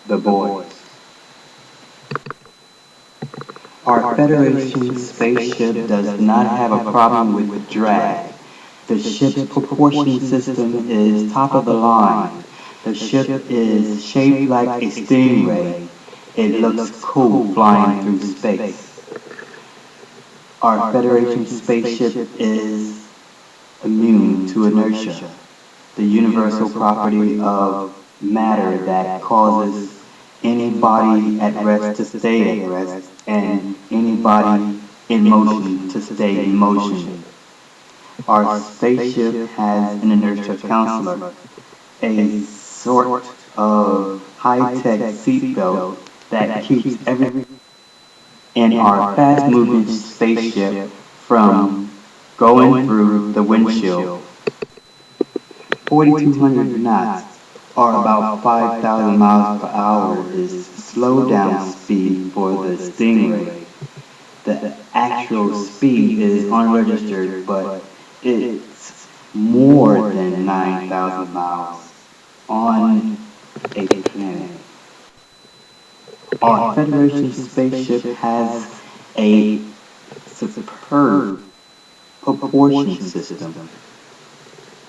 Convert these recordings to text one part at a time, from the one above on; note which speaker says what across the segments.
Speaker 1: The boys. Our Federation spaceship does not have a problem with drag. The ship's propulsion system is top of the line. The ship is shaped like a stingray. It looks cool flying through space. Our Federation spaceship is immune to inertia, the universal property of matter that causes any body at rest to stay at rest and any body in motion to stay in motion. Our spaceship has an inertia counselor, a sort of high-tech seatbelt that keeps everything in our fast-moving spaceship from going through the windshield. 4,200 knots, or about 5,000 miles per hour, is slow down speed for the Stingray. The actual speed is unregistered, but it's more than 9,000 miles on a planet. Our Federation spaceship has a superb propulsion system.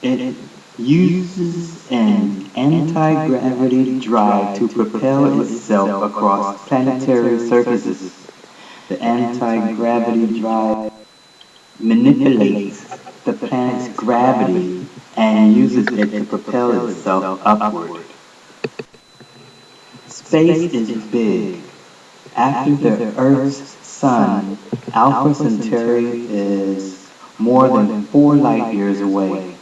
Speaker 1: It uses an anti-gravity drive to propel itself across planetary surfaces. The anti-gravity drive manipulates the planet's gravity and uses it to propel itself upward. Space is big. After the Earth's sun, Alpha Centauri is more than 4 light years away.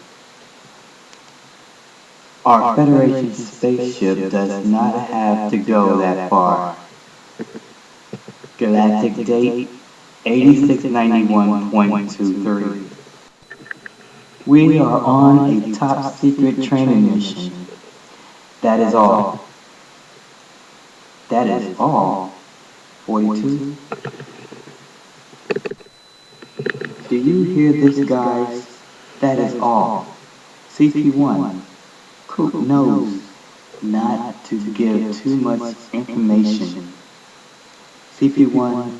Speaker 1: Our Federation spaceship does not have to go that far. Galactic date 8691.23. We are on a top secret training mission. That is all. That is all. 42. Do you hear this, guys? That is all. CP1. Coop knows not to give too much information. CP1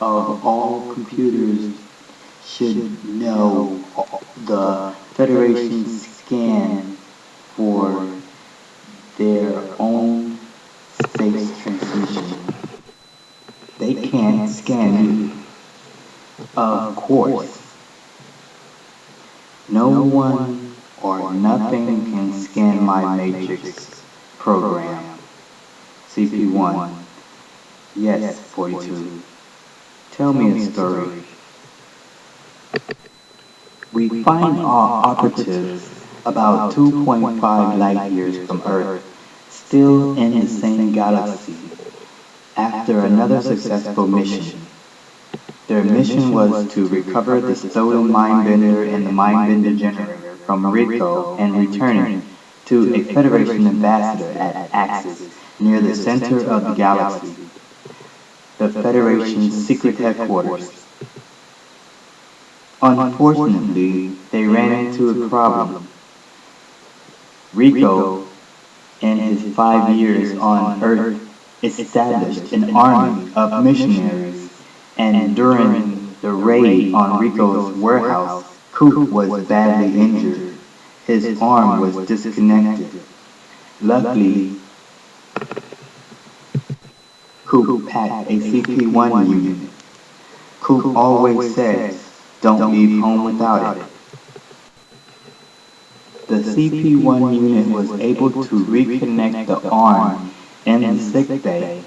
Speaker 1: of all computers should know the Federation scan for their own space transmission. They can't scan you. Of course. No one or nothing can scan my matrix program. CP1. Yes, 42. Tell me a story. We find our operatives about 2.5 light years from Earth, still in the same galaxy, after another successful mission. Their mission was to recover the stolen Mindbender and the Mindbender generator from Rico and return it to a Federation ambassador at Axis, near the center of the galaxy, the Federation's secret headquarters. Unfortunately, they ran into a problem. Rico, in his 5 years on Earth, established an army of missionaries, and during the raid on Rico's warehouse, Coop was badly injured. His arm was disconnected. Luckily, Coop packed a CP1 unit. Coop always says, "Don't leave home without it." The CP1 unit was able to reconnect the arm in the sick bay,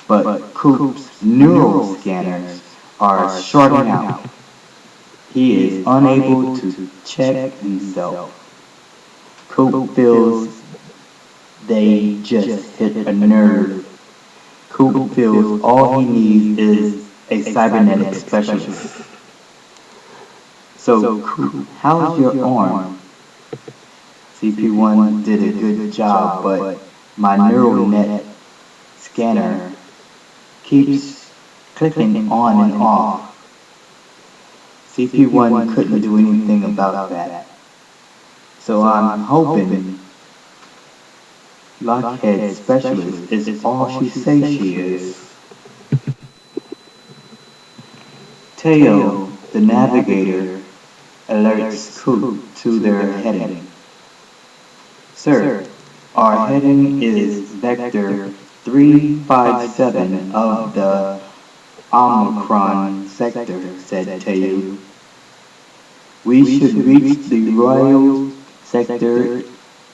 Speaker 1: but Coop's neural scanners are shorting out. He is unable to check himself. Coop feels they just hit a nerve. Coop feels all he needs is a cybernetic specialist. So, Coop, how's your arm? CP1 did a good job, but my neural net scanner keeps clicking on and off. CP1 couldn't do anything about that. So I'm hoping Blockhead specialist is all she says she is. Teo, the navigator, alerts Coop to their heading. Sir, our heading is Vector 357 of the Omicron sector, said Teo. We should reach the Royal sector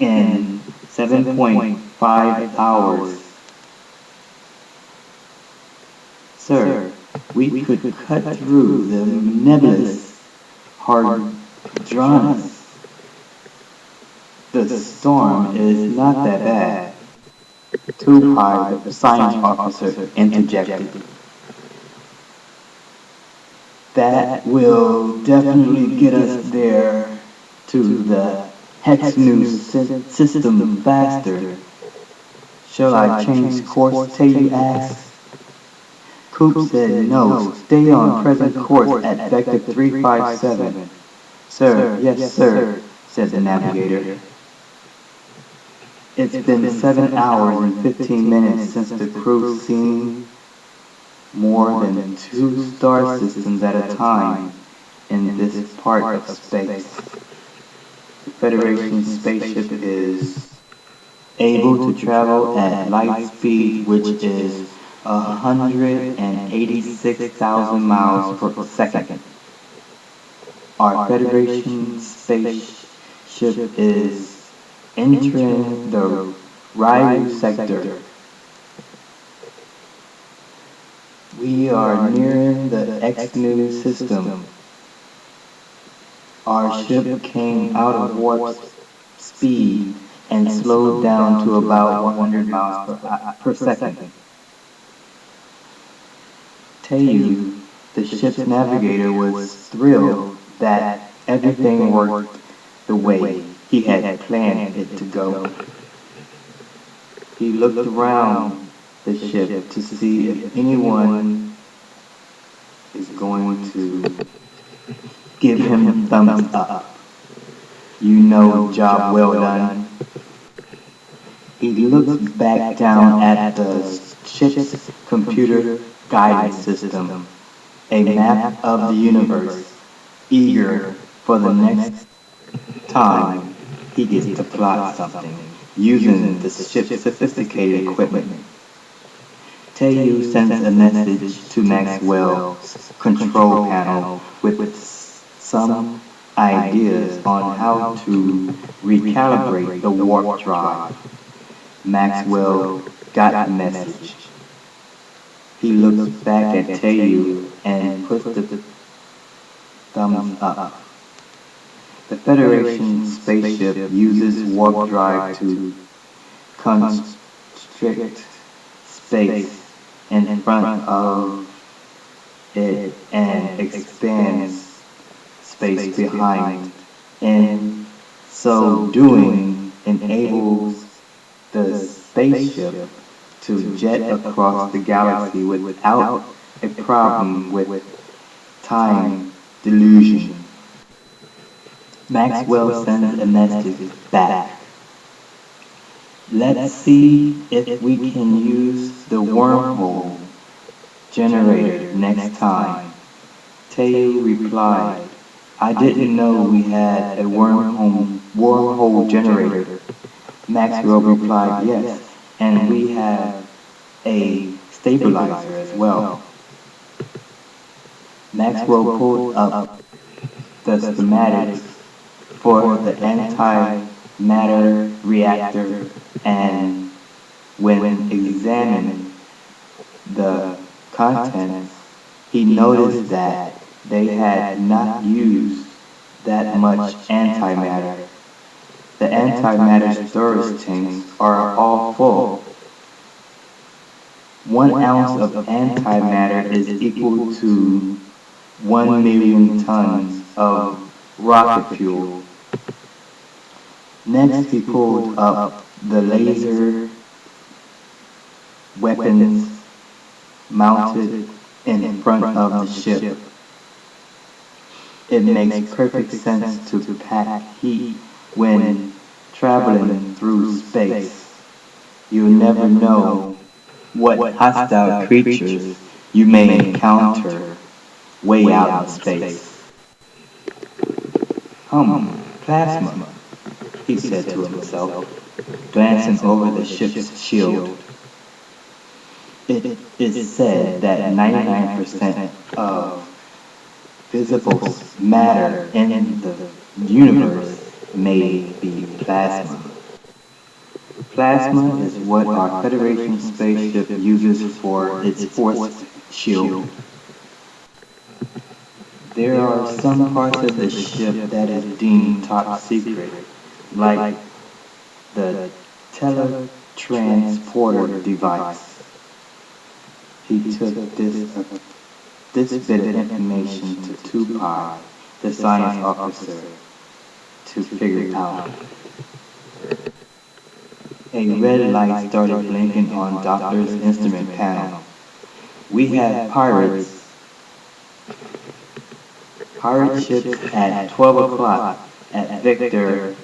Speaker 1: in 7.5 hours. Sir, we could cut through the nebulous Hadronis. The storm is not that bad. Tupai, the science officer, interjected. That will definitely get us there to the Hex News system faster. Shall I change course, Teo asked. Coop said no, stay on present course at Vector 357. Sir, yes sir, said the navigator. It's been 7 hours and 15 minutes since the crew's seen more than 2 star systems at a time in this part of space. The Federation spaceship is able to travel at light speed, which is 186,000 miles per second. Our Federation spaceship is entering the Ryu sector. We are nearing the X-Nu system. Our ship came out of warp speed and slowed down to about 100 miles per second. Teo, the ship's navigator, was thrilled that everything worked the way he had planned it to go. He looked around the ship to see if anyone is going to give him thumbs up. You know, job well done. He looked back down at the ship's computer guidance system, a map of the universe, eager for the next time he gets to plot something using the ship's sophisticated equipment. Teo sends a message to Maxwell's control panel with some ideas on how to recalibrate the warp drive. Maxwell got the message. He looks back at Teo and puts the thumbs up. The Federation spaceship uses warp drive to constrict space in front of it and expands space behind. In so doing, enables the spaceship to jet across the galaxy without a problem with time dilution. Maxwell sends a message back. Let's see if we can use the wormhole generator next time. Teo replied, I didn't know we had a wormhole generator. Maxwell replied, yes, and we have a stabilizer as well. Maxwell pulled up the schematics for the antimatter reactor, and when examining the contents, he noticed that they had not used that much antimatter. The antimatter storage tanks are all full. 1 ounce of antimatter is equal to 1 million tons of rocket fuel. Next, he pulled up the laser weapons mounted in front of the ship. It makes perfect sense to pack heat when traveling through space. You'll never know what hostile creatures you may encounter way out in space. Plasma, he said to himself, glancing over the ship's shield. It is said that 99% of visible matter in the universe may be plasma. Plasma is what our Federation spaceship uses for its force shield. There are some parts of the ship that is deemed top secret, like the teletransporter device. He took this bit of information to Tupai, the science officer, to figure out. A red light started blinking on Doppler's instrument panel. We have pirate ships at 12 o'clock at Victor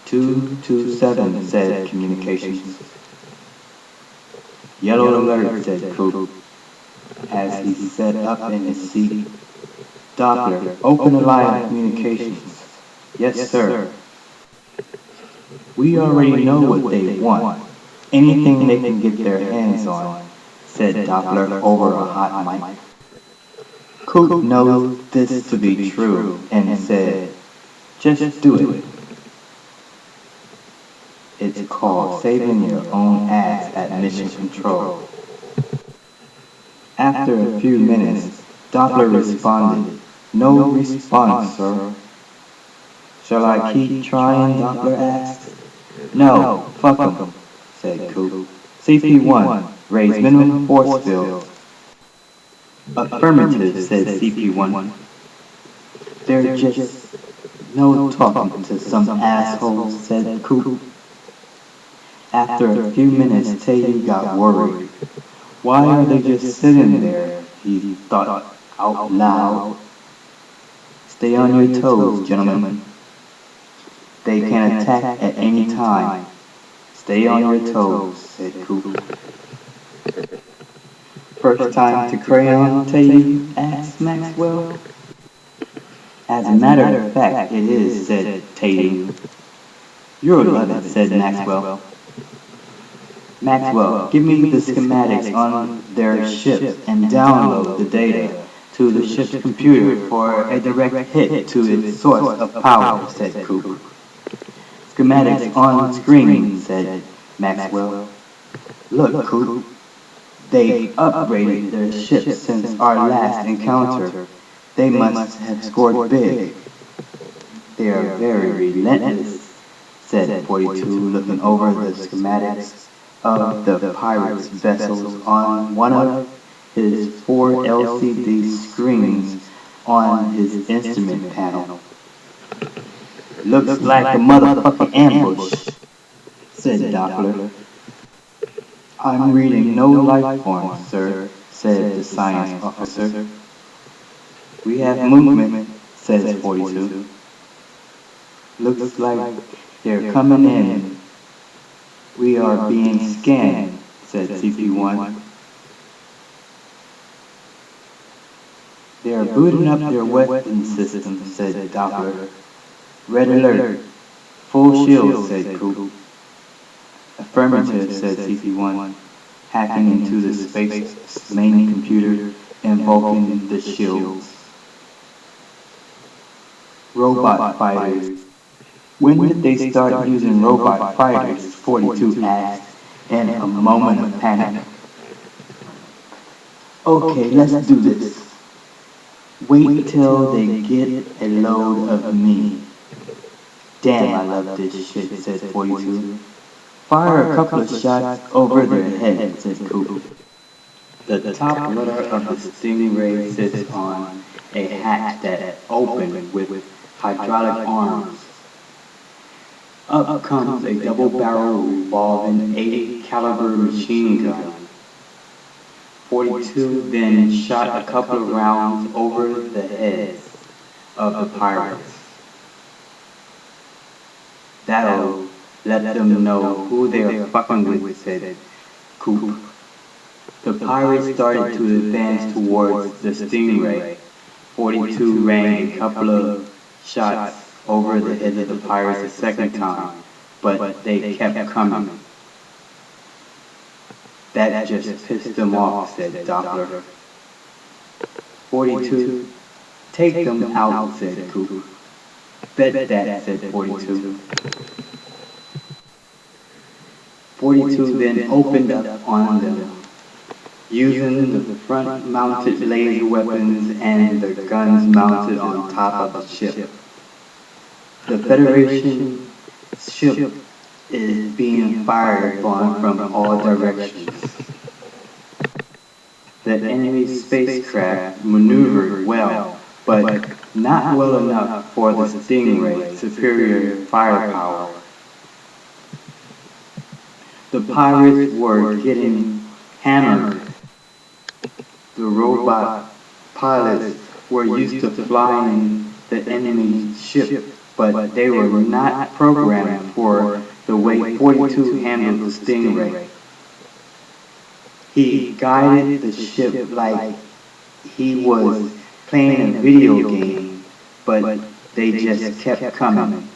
Speaker 1: 227, said communications. Yellow alert, said Coop, as he sat up in his seat. Doppler, open the line of communications. Yes, sir. We already know what they want. Anything they can get their hands on, said Doppler over a hot mic. Coop knows this to be true and said, just do it. It's called saving your own ass at mission control. After a few minutes, Doppler responded, no response, sir. Shall I keep trying, Doppler asked. No, fuck 'em, said Coop. CP1, raise minimum force field. Affirmative, said CP1. They're just no talking to some asshole, said Coop. After a few minutes, Teddy got worried. Why are they just sitting there? He thought out loud. Stay on your toes, gentlemen. They can attack at any time. Stay on your toes, said Coop. First time to crayon, Teddy asked Maxwell. As a matter of fact, it is, said Teddy. You'll love it, said Maxwell. Maxwell, give me the schematics on their ship and download the data to the ship's computer for a direct hit to its source of power, said Coop. Schematics on screen, said Maxwell. Look, Coop, they've upgraded their ship since our last encounter. They must have scored big. They are very relentless, said 42, looking over the schematics of the pirates' vessels on one of his 4 LCD screens on his instrument panel. Looks like a motherfucking ambush, said Doppler. I'm reading no life forms, sir, said the science officer. We have movement, says 42. Looks like they're coming in. We are being scanned, said CP1. They are booting up their weapon system, said Doppler. Red alert. Full shield, said Coop. Affirmative, said CP1, hacking into the space's main computer, invoking the shields. Robot fighters. When did they start using robot fighters? 42 asked in a moment of panic. Okay, let's do this. Wait till they get a load of me. Damn, I love this shit, said 42. Fire a couple of shots over their heads, said Coop. The top rudder of the Stingray sits on a hatch that opened with hydraulic arms. Up comes a double-barrel revolving 80 caliber machine gun. 42 then shot a couple of rounds over the heads of the pirates. That'll Let them know who they're fucking with, said Coop. The pirates started to advance towards the Stingray. 42 rang a couple of shots over the heads of the pirates a second time, but they kept coming. That just pissed them off, said Doppler. 42, take them out, said Coop. Bet that, said 42. 42 then opened up on them, using the front-mounted laser weapons and the guns mounted on top of the ship. The Federation ship is being fired upon from all directions. The enemy spacecraft maneuvered well, but not well enough for the Stingray's superior firepower. The pirates were getting hammered. The robot pilots were used to flying the enemy ship, but they were not programmed for the way 42 handled the Stingray. He guided the ship like he was playing a video game, but they just kept coming.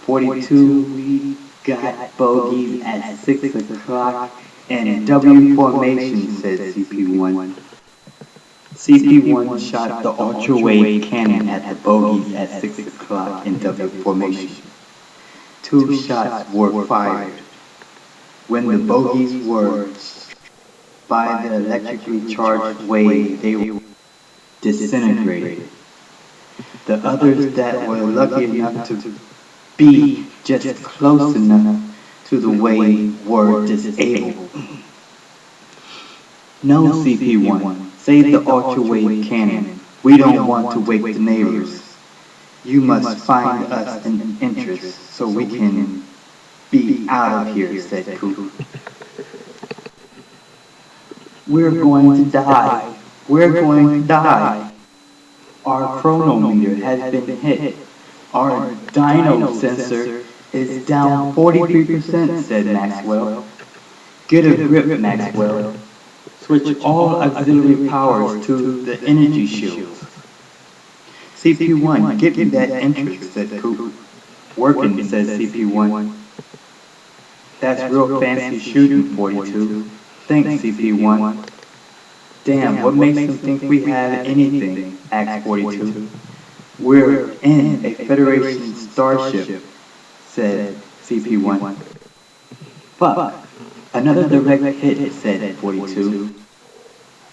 Speaker 1: 42, we got bogeys at 6 o'clock and W formation, said CP1. CP1 shot the ultra-wave cannon at the bogeys at 6 o'clock in W formation. 2 shots were fired. When the bogeys were by the electrically charged wave, they were disintegrated. The others that were lucky enough to be just close enough to the wave were disabled. No, CP1, save the ultra-wave cannon. We don't want to wake the neighbors. You must find us an interest so we can be out of here, said Coop. We're going to die. We're going to die. Our chronometer has been hit. Our dyno sensor is down 43%, said Maxwell. Get a grip, Maxwell. Switch all auxiliary powers to the energy shields. CP1, get me that interest, said Coop. Working, said CP1. That's real fancy shooting, 42. Thanks, CP1. Damn, what makes them think we have anything, asked 42. We're in a Federation starship, said CP1. Fuck, another direct hit, said 42.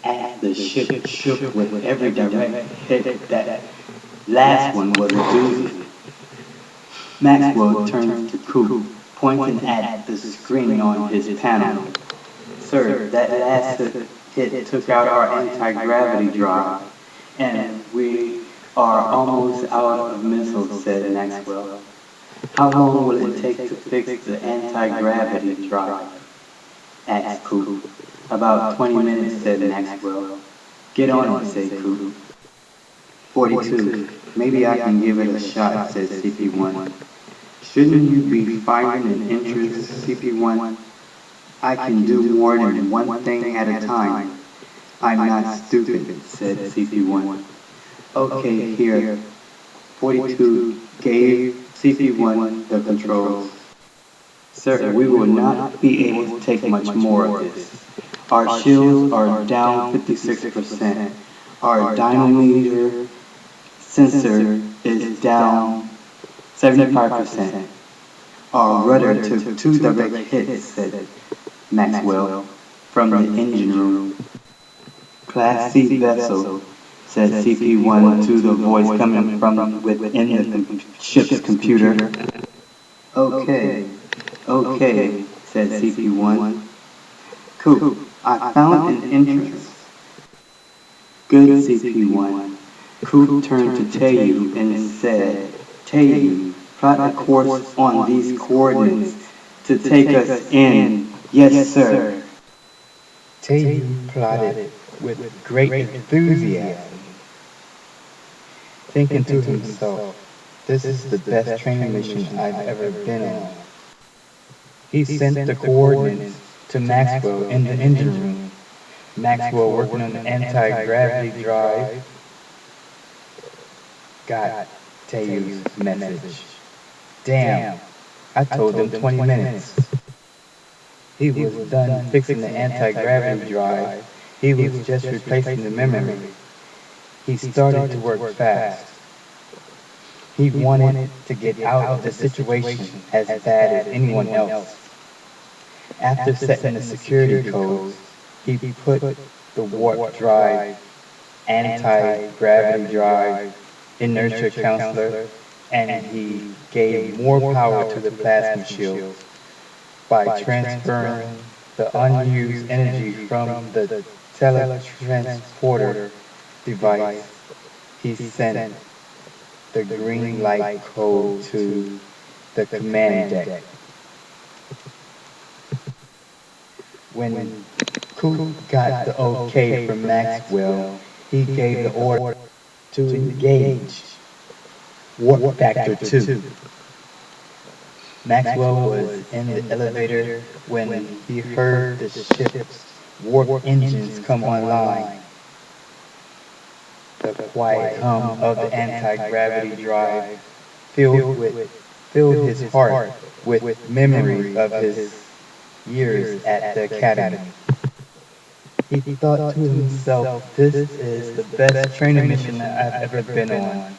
Speaker 1: As the ship shook with every direct hit, that last one was a doozy. Maxwell turned to Coop, pointing at the screen on his panel. Sir, that last hit took out our anti-gravity drive, and we are almost out of missiles, said Maxwell. How long will it take to fix the anti-gravity drive? Asked Coop. About 20 minutes, said Maxwell. Get on it, said Coop. 42. Maybe I can give it a shot, said CP1. Shouldn't you be finding an interest, CP1? I can do more than one thing at a time. I'm not stupid, said CP1. Okay, here. 42 gave CP1 the controls. Sir, we will not be able to take much more of this. Our shields are down 56%. Our dynamometer sensor is down 75%. Our rudder took 2 direct hits, said Maxwell, from the engine room. Class C vessel, said CP1 to the voice coming from within the ship's computer. Okay, said CP1. Coop, I found an interest. Good, CP1. Coop turned to Taiyu and said, Taiyu, plot a course on these coordinates to take us in. Yes, sir.
Speaker 2: Taiyu plotted with great enthusiasm, thinking to himself, This is the best training mission I've ever been on. He sent the coordinates to Maxwell in the engine room. Maxwell, working on the anti-gravity drive, got Teyu's message. Damn, I told him 20 minutes. He was done fixing the anti-gravity drive. He was just replacing the memory. He started to work fast. He wanted to get out of the situation as bad as anyone else. After setting the security codes, he put the warp drive, anti-gravity drive, inertia counselor, and he gave more power to the plasma shield by transferring the unused energy from the teletransporter device. He sent the green light code to the command deck. When Coop got the okay from Maxwell, he gave the order to engage Warp Factor 2. Maxwell was in the elevator when he heard the ship's warp engines come online. The quiet hum of the anti-gravity drive filled his heart with memories of his years at the academy. He thought to himself, this is the best training mission I've ever been on.